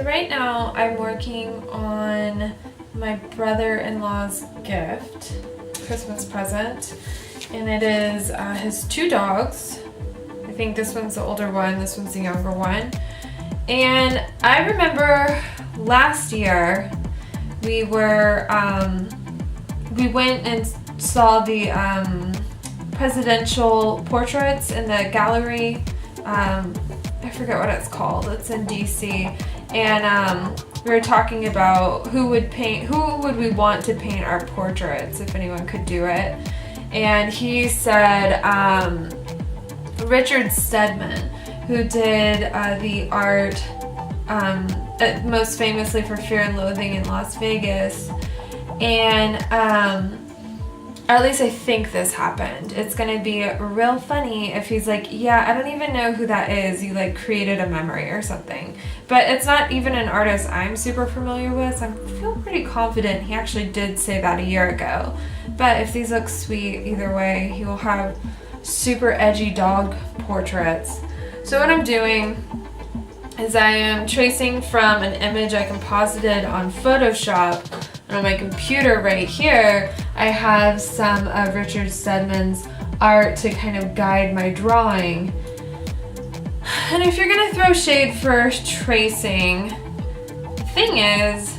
right now I'm working on my brother-in-law's gift, Christmas present, and it is his two dogs. I think this one's the older one, this one's the younger one. And I remember last year we were, we went and saw the presidential portraits in the gallery. I forget what it's called. It's in DC. And we were talking about who would we want to paint our portraits if anyone could do it. And he said Richard Steadman, who did the art most famously for Fear and Loathing in Las Vegas. And or at least I think this happened. It's gonna be real funny if he's like, yeah, I don't even know who that is. You like created a memory or something. But it's not even an artist I'm super familiar with, so I feel pretty confident he actually did say that a year ago. But if these look sweet, either way, he will have super edgy dog portraits. So what I'm doing is I am tracing from an image I composited on Photoshop. And on my computer right here, I have some of Richard Steadman's art to kind of guide my drawing. And if you're gonna throw shade for tracing, the thing is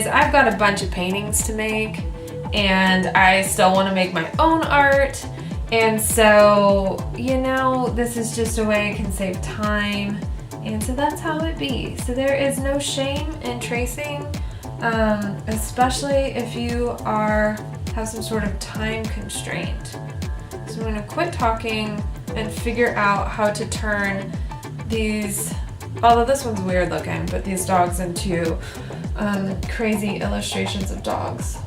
I've got a bunch of paintings to make, and I still want to make my own art. And so, you know, this is just a way I can save time. And so that's how it be. So there is no shame in tracing, especially if you have some sort of time constraint. So I'm going to quit talking and figure out how to turn these, although this one's weird looking, but these dogs into crazy illustrations of dogs.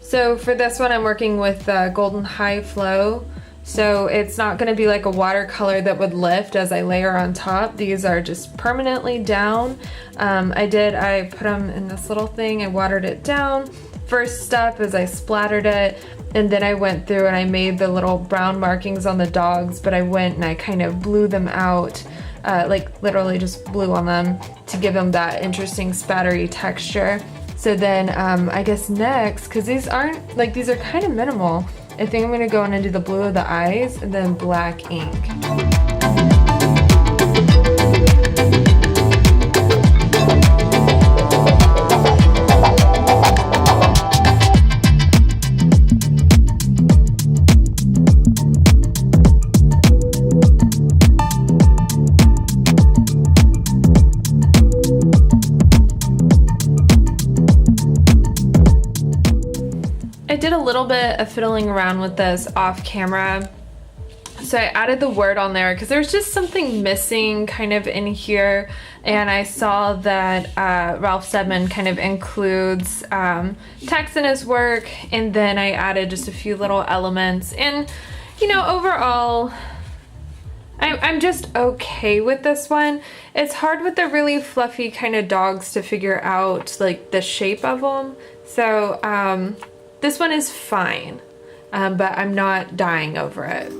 So for this one, I'm working with Golden High Flow. So it's not going to be like a watercolor that would lift as I layer on top. These are just permanently down. I put them in this little thing. I watered it down. First step is I splattered it, and then I went through and I made the little brown markings on the dogs, but I went and I kind of blew them out, like literally just blew on them to give them that interesting spattery texture. So then I guess next, because these are kind of minimal, I think I'm going to go in and do the blue of the eyes and then black ink. I did a little bit of fiddling around with this off camera. So I added the word on there because there's just something missing kind of in here. And I saw that Ralph Steadman kind of includes text in his work. And then I added just a few little elements. And, you know, overall, I'm just okay with this one. It's hard with the really fluffy kind of dogs to figure out like the shape of them. So, this one is fine, but I'm not dying over it.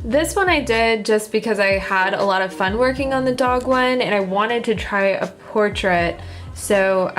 This one I did just because I had a lot of fun working on the dog one and I wanted to try a portrait. So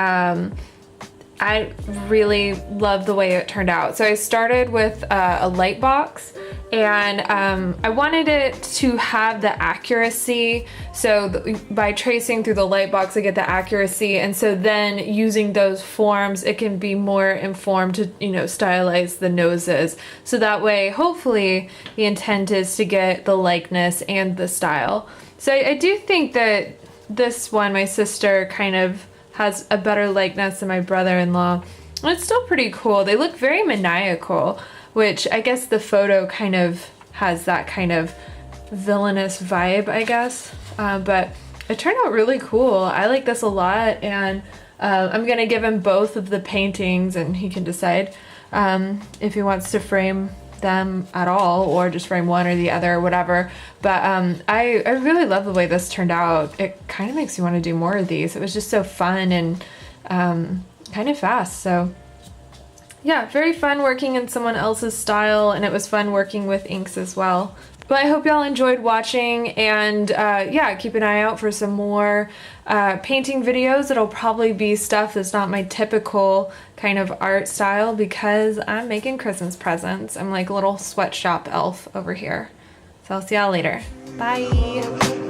I really love the way it turned out. So I started with a light box, and I wanted it to have the accuracy. So by tracing through the light box, I get the accuracy, and so then using those forms, it can be more informed to, you know, stylize the noses. So that way, hopefully, the intent is to get the likeness and the style. So I do think that this one, my sister, kind of has a better likeness than my brother-in-law. And it's still pretty cool. They look very maniacal, which I guess the photo kind of has that kind of villainous vibe, I guess. But it turned out really cool. I like this a lot, and I'm gonna give him both of the paintings, and he can decide if he wants to frame them at all or just frame one or the other or whatever. But I really love the way this turned out. It kind of makes me want to do more of these. It was just so fun and kind of fast. So yeah, very fun working in someone else's style, and it was fun working with inks as well. But I hope y'all enjoyed watching, and yeah, keep an eye out for some more painting videos. It'll probably be stuff that's not my typical kind of art style because I'm making Christmas presents. I'm like a little sweatshop elf over here. So I'll see y'all later. Bye!